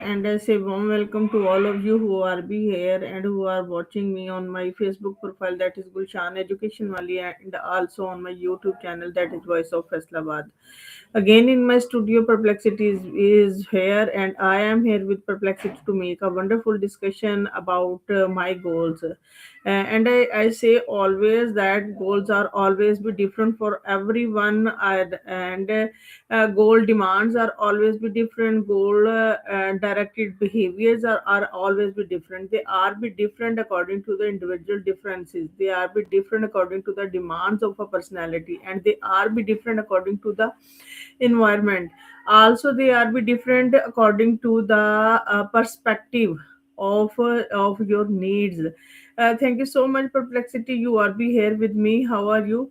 And I say warm welcome to all of you who are be here and who are watching me on my Facebook profile that is Gulshan Education Wali and also on my YouTube channel that is Voice of Faisalabad. Again in my studio Perplexity is here and I am here with Perplexity to make a wonderful discussion about my goals. And I say always that goals are always be different for everyone and goal demands are always be different. Goal directed behaviors are always be different. They are be different according to the individual differences. They are be different according to the demands of a personality, and they are be different according to the environment. Also they are be different according to the perspective of your needs. Thank you so much, Perplexity. You are be here with me. How are you?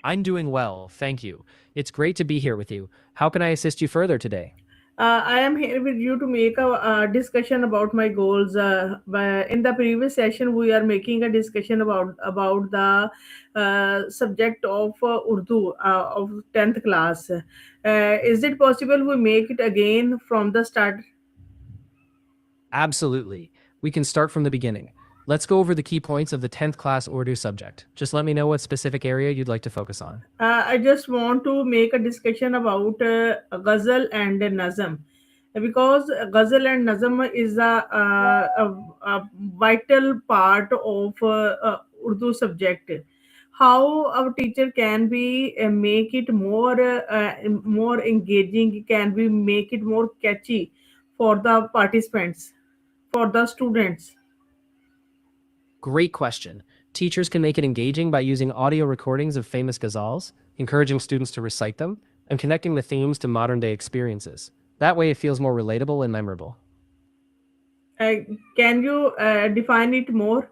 I'm doing well, thank you. It's great to be here with you. How can I assist you further today? I am here with you to make a discussion about my goals. In the previous session, we are making a discussion about the subject of Urdu of 10th class. Is it possible we make it again from the start? Absolutely. We can start from the beginning. Let's go over the key points of the 10th class Urdu subject. Just let me know what specific area you'd like to focus on. I just want to make a discussion about ghazal and nazam, because ghazal and nazam is a vital part of Urdu subject. How our teacher can be make it more engaging, can we make it more catchy for the participants, for the students? Great question. Teachers can make it engaging by using audio recordings of famous ghazals, encouraging students to recite them, and connecting the themes to modern day experiences. That way, it feels more relatable and memorable. Uh, can you define it more?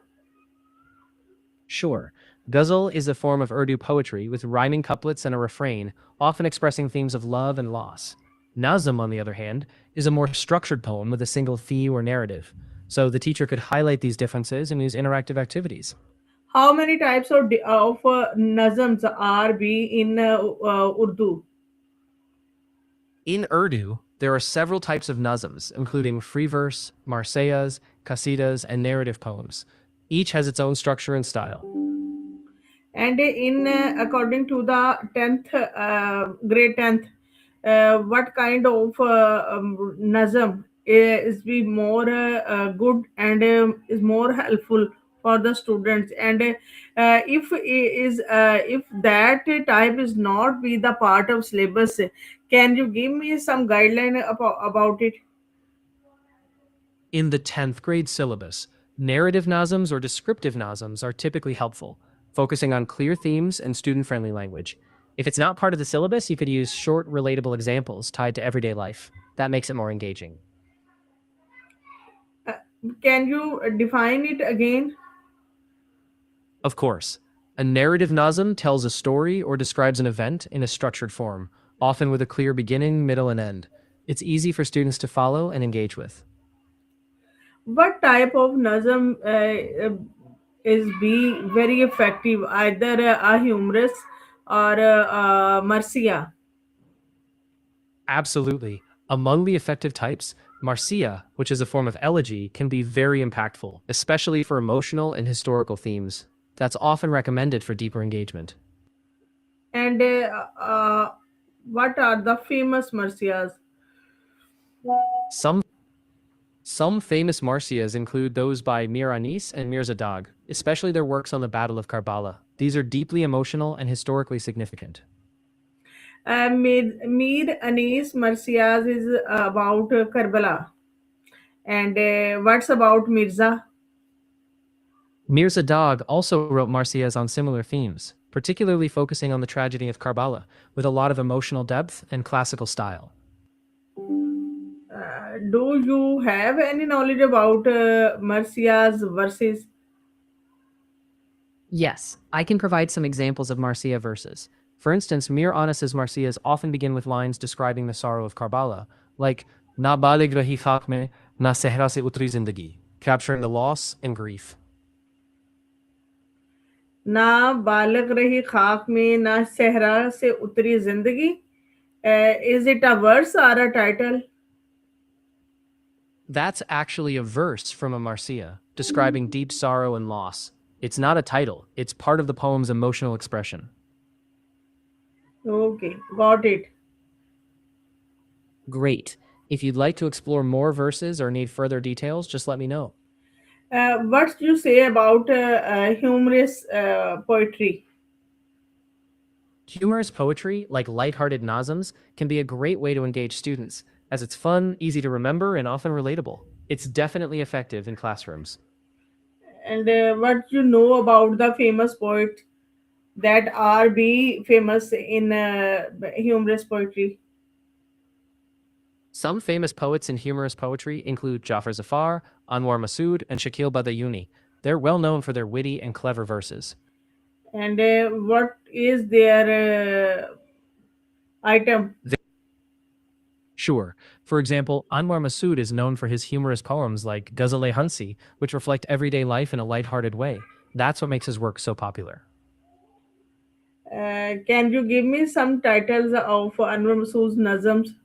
Sure. Ghazal is a form of Urdu poetry with rhyming couplets and a refrain, often expressing themes of love and loss. Nazm, on the other hand, is a more structured poem with a single theme or narrative, so the teacher could highlight these differences and use interactive activities. How many types of nazms are be in Urdu? In Urdu, there are several types of nazms, including free verse, marsiyas, qasidas, and narrative poems. Each has its own structure and style. And in according to the 10th grade 10th, what kind of nazm is be more good and is more helpful for the students? And if that type is not be the part of syllabus, can you give me some guideline about it? In the 10th grade syllabus, narrative nazms or descriptive nazms are typically helpful, focusing on clear themes and student friendly language. If it's not part of the syllabus, you could use short, relatable examples tied to everyday life. That makes it more engaging. uh, can you define it again? Of course, a narrative nazm tells a story or describes an event in a structured form, often with a clear beginning, middle, and end. It's easy for students to follow and engage with. What type of nazm is be very effective, either a humorous or marcia? Absolutely. Among the effective types, Marcia, which is a form of elegy, can be very impactful, especially for emotional and historical themes. That's often recommended for deeper engagement. And what are the famous marcias? Some some famous Marcias include those by Mir Anis and Mirza Dag, especially their works on the Battle of Karbala. These are deeply emotional and historically significant. Mir Anis marcias is about Karbala. And what's about Mirza? Mirza Dag also wrote Marcias on similar themes, particularly focusing on the tragedy of Karbala, with a lot of emotional depth and classical style. Do you have any knowledge about marcias verses? Yes, I can provide some examples of Marcia verses. For instance, Mir Anis's Marcias often begin with lines describing the sorrow of Karbala, like Na balig rahi khak mein, na sehra se utri zindagi, capturing the loss and grief. ना बालग रही खाक में ना सहरा से उतरी जिंदगी. Is it a verse or a title? That's actually a verse from a Marcia describing deep sorrow and loss. It's not a title, it's part of the poem's emotional expression. Okay, got it. Great. If you'd like to explore more verses or need further details, just let me know. What you say about humorous poetry? Humorous poetry, like lighthearted nazms, can be a great way to engage students, as it's fun, easy to remember, and often relatable. It's definitely effective in classrooms. And what you know about the famous poet that are be famous in humorous poetry? Some famous poets in humorous poetry include Jafar Zafar, Anwar Masood, and Shakil Badayuni. They're well known for their witty and clever verses. And what is their item? Sure. For example, Anwar Masood is known for his humorous poems like Ghazal-e Hansi, which reflect everyday life in a lighthearted way. That's what makes his work so popular. Can you give me some titles of Anwar Masood's nazms?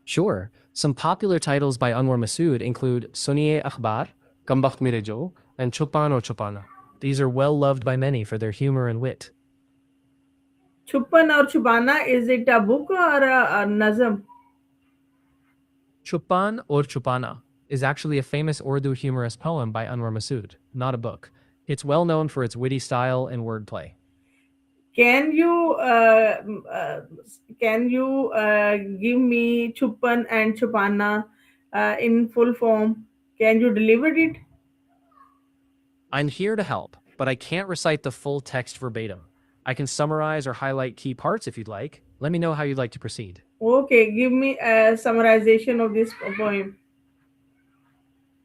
Sure. Some popular titles by Anwar Masood include Suniye Akhbar, Kambakht Mere Jo, and Chupan or Chupana. These are well loved by many for their humor and wit. Chupan or Chupana, is it a book or a nazm? Chupan or Chupana is actually a famous Urdu humorous poem by Anwar Masood, not a book. It's well known for its witty style and wordplay. Can you give me Chupan and Chupana in full form? Can you deliver it? I'm here to help, but I can't recite the full text verbatim. I can summarize or highlight key parts if you'd like. Let me know how you'd like to proceed. Okay, give me a summarization of this poem.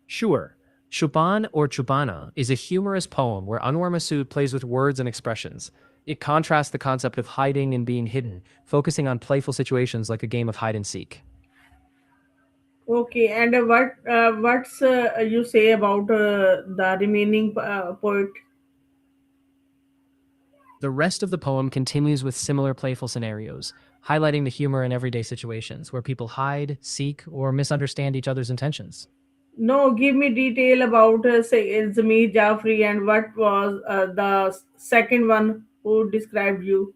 Sure. Chupan or Chupana is a humorous poem where Anwar Masood plays with words and expressions. It contrasts the concept of hiding and being hidden, focusing on playful situations like a game of hide and seek. Okay, and what's you say about the remaining poet? The rest of the poem continues with similar playful scenarios, highlighting the humor in everyday situations where people hide, seek, or misunderstand each other's intentions. No, give me detail about say Zamir Jafri and what was the second one who described you.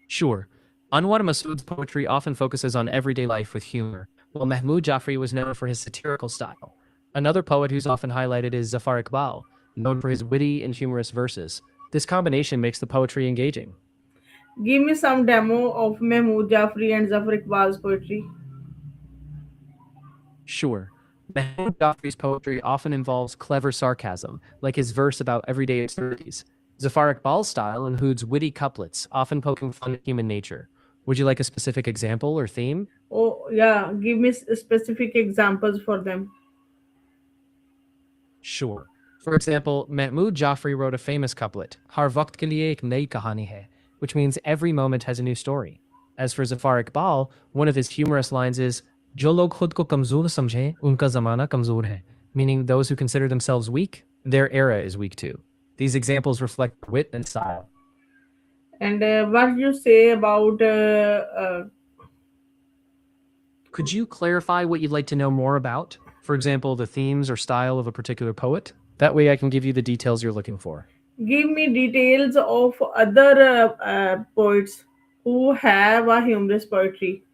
Sure, Anwar Masood's poetry often focuses on everyday life with humor, while Mahmoud Jafri was known for his satirical style. Another poet who's often highlighted is Zafar Iqbal, known for his witty and humorous verses. This combination makes the poetry engaging. Give me some demo of Mahmood Jafri and Zafar Iqbal's poetry. Sure, Mahmoud Jafri's poetry often involves clever sarcasm, like his verse about everyday absurdities. Zafar Iqbal's style includes witty couplets, often poking fun at human nature. Would you like a specific example or theme? Oh, yeah, give me specific examples for them. Sure. For example, Mahmoud Jafri wrote a famous couplet, Har waqt ke liye ek nayi kahani hai, which means every moment has a new story. As for Zafar Iqbal, one of his humorous lines is, Jo log khud ko kamzoor samjhe, unka zamana kamzoor hai, meaning those who consider themselves weak, their era is weak too. These examples reflect wit and style. And what you say about Could you clarify what you'd like to know more about? For example, the themes or style of a particular poet? That way I can give you the details you're looking for. give me details of other poets who have a humorous poetry.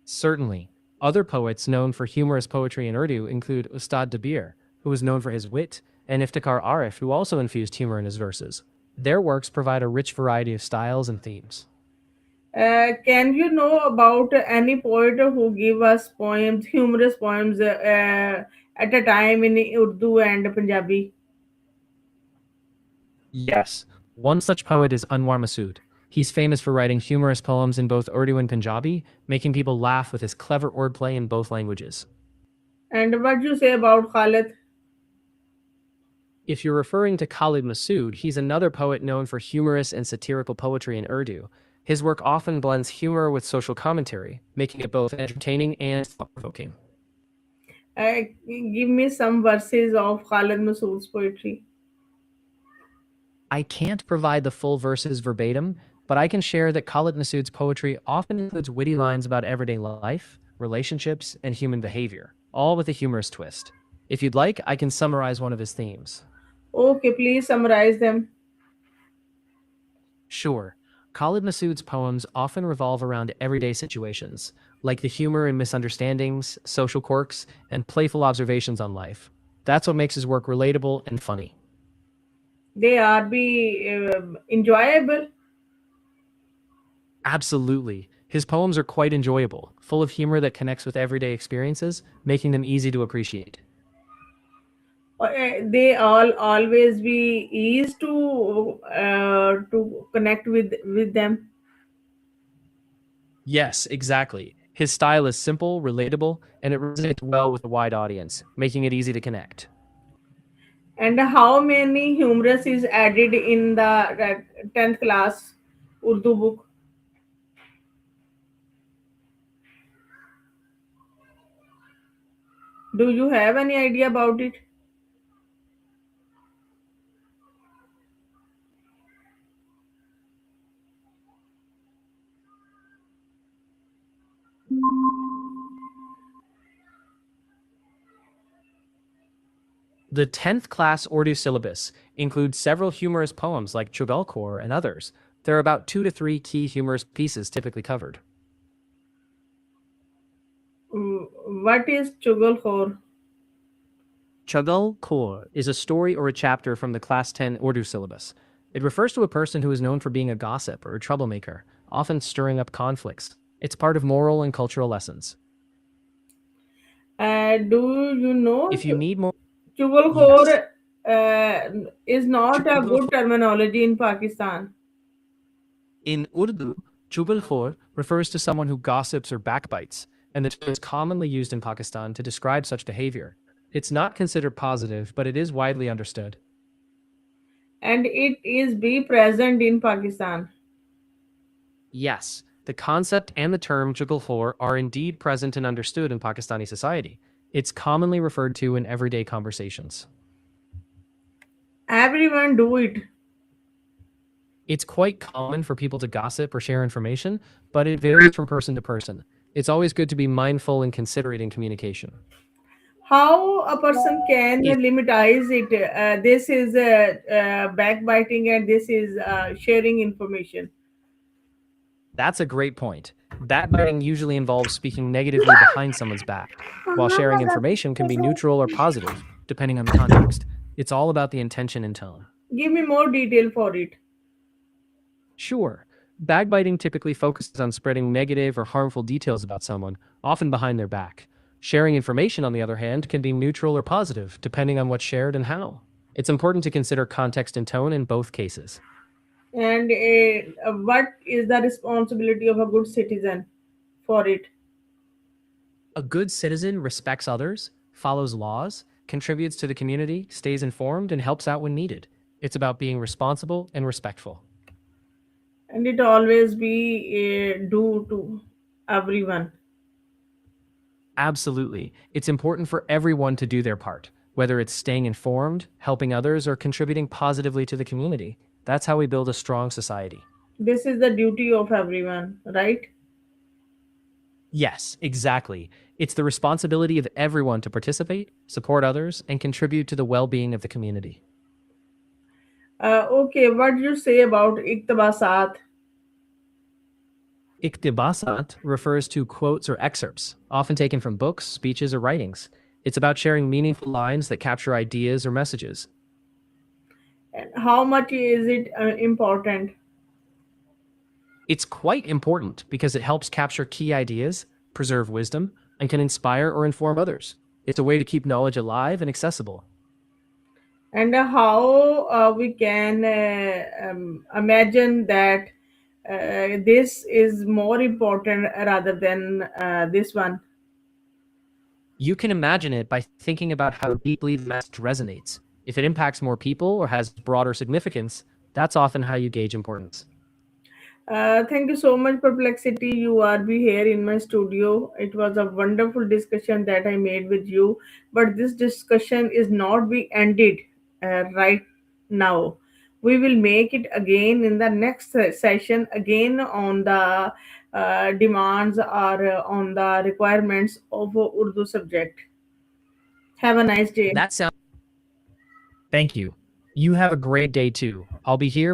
Certainly. Other poets known for humorous poetry in Urdu include Ustad Dabir, who was known for his wit, and Iftikhar Arif, who also infused humor in his verses. Their works provide a rich variety of styles and themes. Can you know about any poet who give us poems, humorous poems at a time in Urdu and Punjabi? Yes, one such poet is Anwar Masood. He's famous for writing humorous poems in both Urdu and Punjabi, making people laugh with his clever wordplay in both languages. And what you say about Khalid? If you're referring to Khalid Masood, he's another poet known for humorous and satirical poetry in Urdu. His work often blends humor with social commentary, making it both entertaining and thought-provoking. Give me some verses of Khalid Masood's poetry. I can't provide the full verses verbatim, but I can share that Khalid Masood's poetry often includes witty lines about everyday life, relationships, and human behavior, all with a humorous twist. If you'd like, I can summarize one of his themes. Okay, please summarize them. Sure, Khalid Masood's poems often revolve around everyday situations, like the humor in misunderstandings, social quirks, and playful observations on life. That's what makes his work relatable and funny. They are be enjoyable. Absolutely. His poems are quite enjoyable, full of humor that connects with everyday experiences, making them easy to appreciate. They all always be easy to connect with them. Yes, exactly. His style is simple, relatable, and it resonates well with a wide audience, making it easy to connect. And how many humorous is added in the 10th class Urdu book? Do you have any idea about it? The 10th class Urdu syllabus includes several humorous poems like Chugalkor and others. There are about 2 to 3 key humorous pieces typically covered. What is Chugalkhor? Chugalkor is a story or a chapter from the class 10 Urdu syllabus. It refers to a person who is known for being a gossip or a troublemaker, often stirring up conflicts. It's part of moral and cultural lessons. Do you know If you need more, yes. Chugalkhor is not a good Chugalkhor terminology in Pakistan? in Urdu, Chugalkhor refers to someone who gossips or backbites, and the term is commonly used in Pakistan to describe such behavior. It's not considered positive, but it is widely understood. And it is be present in Pakistan. Yes, the concept and the term Chugalkhor are indeed present and understood in Pakistani society. It's commonly referred to in everyday conversations. Everyone do it. It's quite common for people to gossip or share information, but it varies from person to person. It's always good to be mindful and considerate in communication. How a person can If limitize it? This is backbiting and this is sharing information. That's a great point. Backbiting usually involves speaking negatively behind someone's back, while sharing information can be neutral or positive, depending on the context. It's all about the intention and tone. Give me more detail for it. Sure, backbiting typically focuses on spreading negative or harmful details about someone, often behind their back. Sharing information, on the other hand, can be neutral or positive, depending on what's shared and how. It's important to consider context and tone in both cases. And what is the responsibility of a good citizen for it? A good citizen respects others, follows laws, contributes to the community, stays informed, and helps out when needed. It's about being responsible and respectful. And it always be due to everyone. Absolutely. It's important for everyone to do their part, whether it's staying informed, helping others, or contributing positively to the community. That's how we build a strong society. This is the duty of everyone, right? Yes, exactly. It's the responsibility of everyone to participate, support others, and contribute to the well being of the community. Okay, what do you say about iqtibasat? Iqtibasat refers to quotes or excerpts, often taken from books, speeches, or writings. It's about sharing meaningful lines that capture ideas or messages. And how much is it important? It's quite important because it helps capture key ideas, preserve wisdom, and can inspire or inform others. It's a way to keep knowledge alive and accessible. And how we can imagine that this is more important rather than this one. You can imagine it by thinking about how deeply the message resonates. If it impacts more people or has broader significance, that's often how you gauge importance. Thank you so much, Perplexity. You are be here in my studio. It was a wonderful discussion that I made with you. But this discussion is not be ended right now. We will make it again in the next session, again on the demands or on the requirements of Urdu subject. Have a nice day. That sounds. Thank you. You have a great day too. I'll be here.